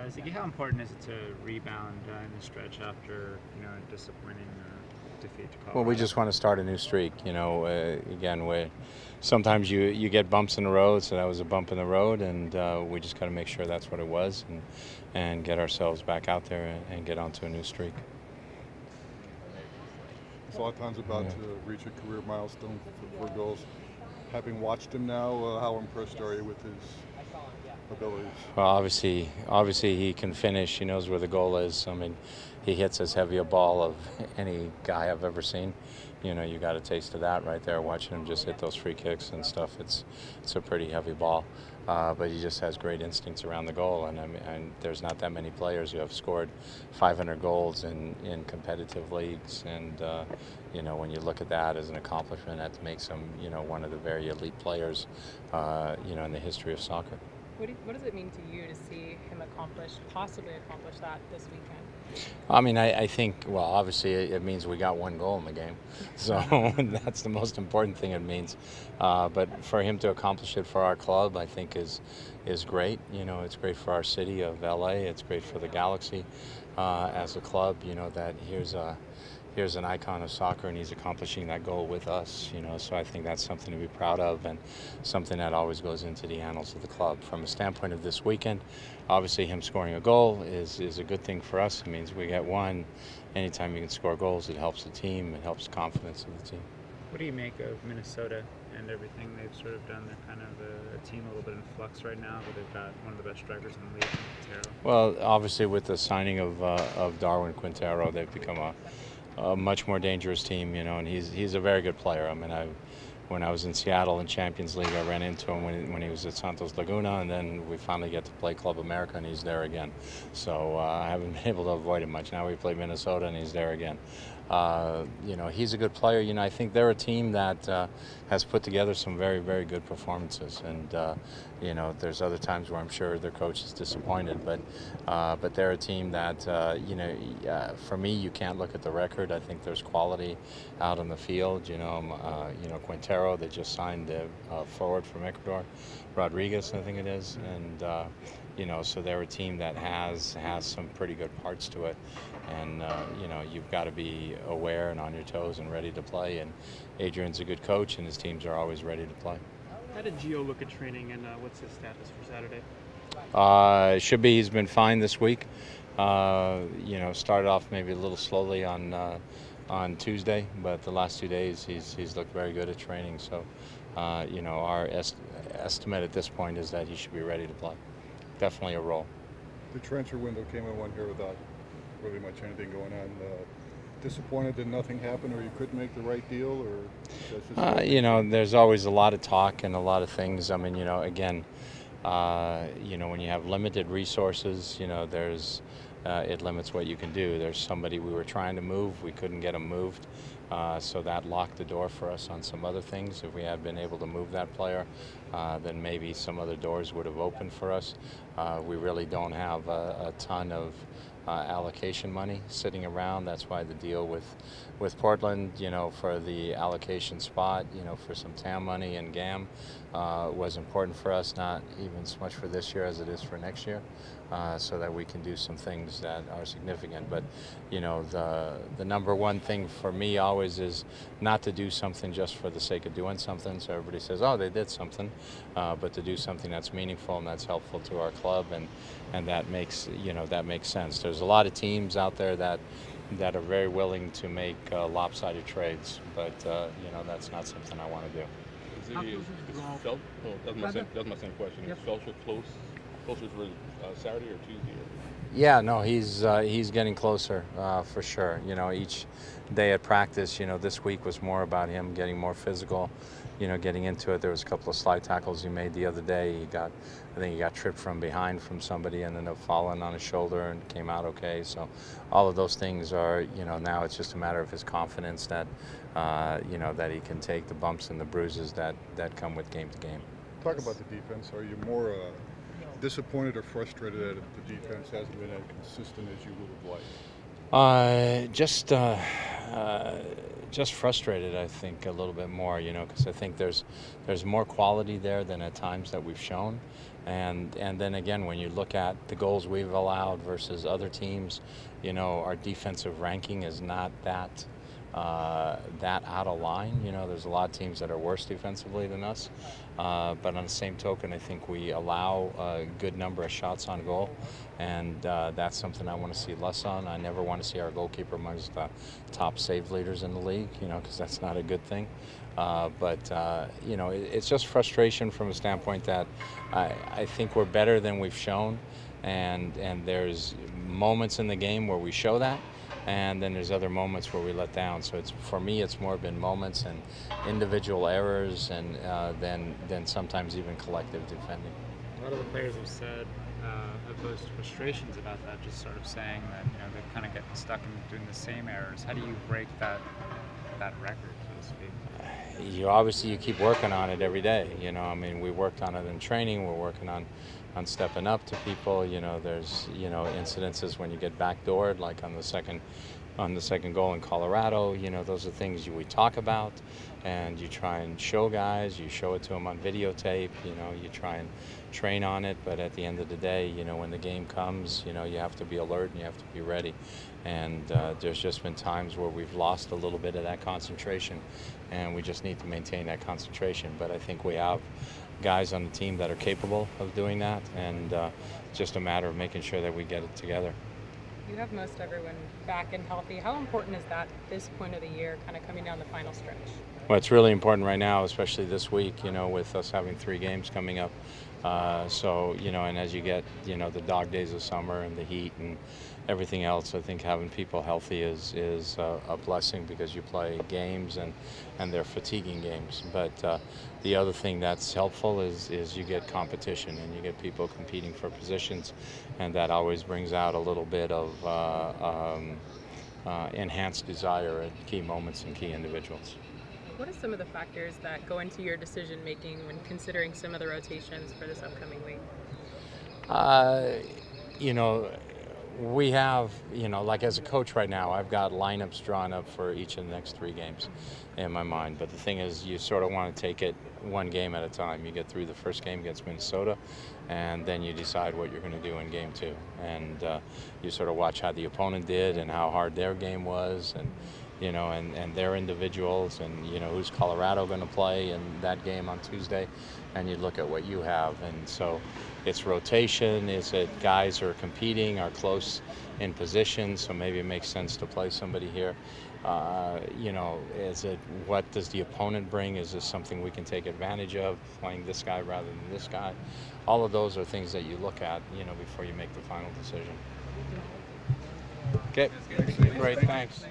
Ziggy, how important is it to rebound in the stretch after a disappointing defeat to Well, we Colorado? just want to start a new streak. Again, sometimes you get bumps in the road, so that was a bump in the road, and we just got to make sure that's what it was, and get ourselves back out there and get onto a new streak. Zlatan's about Yeah. to reach a career milestone for goals. Having watched him now, how impressed are you with his abilities? Well, obviously he can finish. He knows where the goal is. I mean, he hits as heavy a ball of any guy I've ever seen. You got a taste of that right there, watching him just hit those free kicks and stuff. It's a pretty heavy ball, but he just has great instincts around the goal. And there's not that many players who have scored 500 goals in competitive leagues. And when you look at that as an accomplishment, that makes him one of the very elite players in the history of soccer. What does it mean to you to see him possibly accomplish that this weekend? I mean, I think, well, obviously it means we got one goal in the game. So that's the most important thing it means. But for him to accomplish it for our club, I think is great. It's great for our city of LA. It's great for the Galaxy as a club, that here's an icon of soccer, and he's accomplishing that goal with us, so I think that's something to be proud of and something that always goes into the annals of the club. From a standpoint of this weekend, obviously him scoring a goal is a good thing for us. It means we get one. Anytime you can score goals, it helps the team, it helps the confidence of the team. What do you make of Minnesota and everything they've sort of done? They're kind of a team a little bit in flux right now, but they've got one of the best strikers in the league, Quintero. Well, obviously with the signing of Darwin Quintero, they've become a much more dangerous team, and he's a very good player. I mean, when I was in Seattle in Champions League, I ran into him when he was at Santos Laguna, and then we finally get to play Club America, and he's there again. So I haven't been able to avoid him much. Now we play Minnesota, and he's there again. He's a good player. I think they're a team that has put together some very, very good performances. And there's other times where I'm sure their coach is disappointed, but they're a team that for me, you can't look at the record. I think there's quality out on the field. Quintero, they just signed the forward from Ecuador, Rodriguez, I think it is, and. So they're a team that has some pretty good parts to it, and you've got to be aware and on your toes and ready to play. And Adrian's a good coach, and his teams are always ready to play. How did Gio look at training, and what's his status for Saturday? Should be. He's been fine this week. Started off maybe a little slowly on Tuesday, but the last 2 days he's looked very good at training. So, our estimate at this point is that he should be ready to play. Definitely a role. The transfer window came in one here without really much anything going on. Disappointed that nothing happened, or you couldn't make the right deal, or that's just there's always a lot of talk and a lot of things. I mean, again, when you have limited resources, there's it limits what you can do. There's somebody we were trying to move, we couldn't get him moved, so that locked the door for us on some other things. If we had been able to move that player, then maybe some other doors would have opened for us. We really don't have a ton of allocation money sitting around. That's why the deal with Portland, for the allocation spot, for some TAM money and GAM was important for us, not even so much for this year as it is for next year, so that we can do some things that are significant. But, the number one thing for me always is not to do something just for the sake of doing something. So everybody says, oh, they did something, but to do something that's meaningful and that's helpful to our club, and that makes sense. There's a lot of teams out there that are very willing to make lopsided trades, but that's not something I want to do. That's my same question. Is Felcher closer for Saturday or Tuesday? Yeah, no, he's getting closer for sure. Each day at practice, this week was more about him getting more physical, getting into it. There was a couple of slide tackles he made the other day. I think he got tripped from behind from somebody and ended up falling on his shoulder and came out okay. So all of those things are, now it's just a matter of his confidence that, that he can take the bumps and the bruises that come with game to game. Talk about the defense. Are you more disappointed or frustrated that the defense hasn't been as consistent as you would have liked? just frustrated, I think, a little bit more, you know, because I think there's more quality there than at times that we've shown. And then again, when you look at the goals we've allowed versus other teams, you know, our defensive ranking is not that out of line. You know, there's a lot of teams that are worse defensively than us. But on the same token, I think we allow a good number of shots on goal, and that's something I want to see less on. I never want to see our goalkeeper amongst the top save leaders in the league, you know, because that's not a good thing. But you know, it's just frustration from a standpoint that I think we're better than we've shown, and there's moments in the game where we show that, and then there's other moments where we let down. So it's, for me, it's more been moments and individual errors, and than sometimes even collective defending. A lot of the players have said, have voiced frustrations about that, just sort of saying that, you know, they're kind of getting stuck in doing the same errors. How do you break that record, so to speak? You keep working on it every day. You know, I mean, we worked on it in training. We're working on stepping up to people. You know, there's, you know, incidences when you get backdoored, like on the second goal in Colorado. You know, those are things we talk about, and you try and show guys. You show it to them on videotape. You know, you try and train on it. But at the end of the day, you know, when the game comes, you know, you have to be alert and you have to be ready. And there's just been times where we've lost a little bit of that concentration, and we just need to maintain that concentration. But I think we have guys on the team that are capable of doing that, and it's just a matter of making sure that we get it together. You have most everyone back and healthy. How important is that at this point of the year, kind of coming down the final stretch? Well, it's really important right now, especially this week, you know, with us having 3 games coming up. So, you know, and as you get, you know, the dog days of summer and the heat and everything else, I think having people healthy is a blessing, because you play games and they're fatiguing games. But the other thing that's helpful is you get competition, and you get people competing for positions, and that always brings out a little bit of enhanced desire at key moments and key individuals. What are some of the factors that go into your decision making when considering some of the rotations for this upcoming week? You know, we have, you know, like as a coach right now, I've got lineups drawn up for each of the next 3 games in my mind. But the thing is, you sort of want to take it one game at a time. You get through the first game against Minnesota, and then you decide what you're going to do in game 2. And you sort of watch how the opponent did and how hard their game was, and you know, and their individuals, and you know, who's Colorado going to play in that game on Tuesday, and you look at what you have. And so it's rotation. Is it guys who are competing, are close in position, so maybe it makes sense to play somebody here? You know, is it, what does the opponent bring? Is this something we can take advantage of, playing this guy rather than this guy? All of those are things that you look at, you know, before you make the final decision. Okay, great, thanks.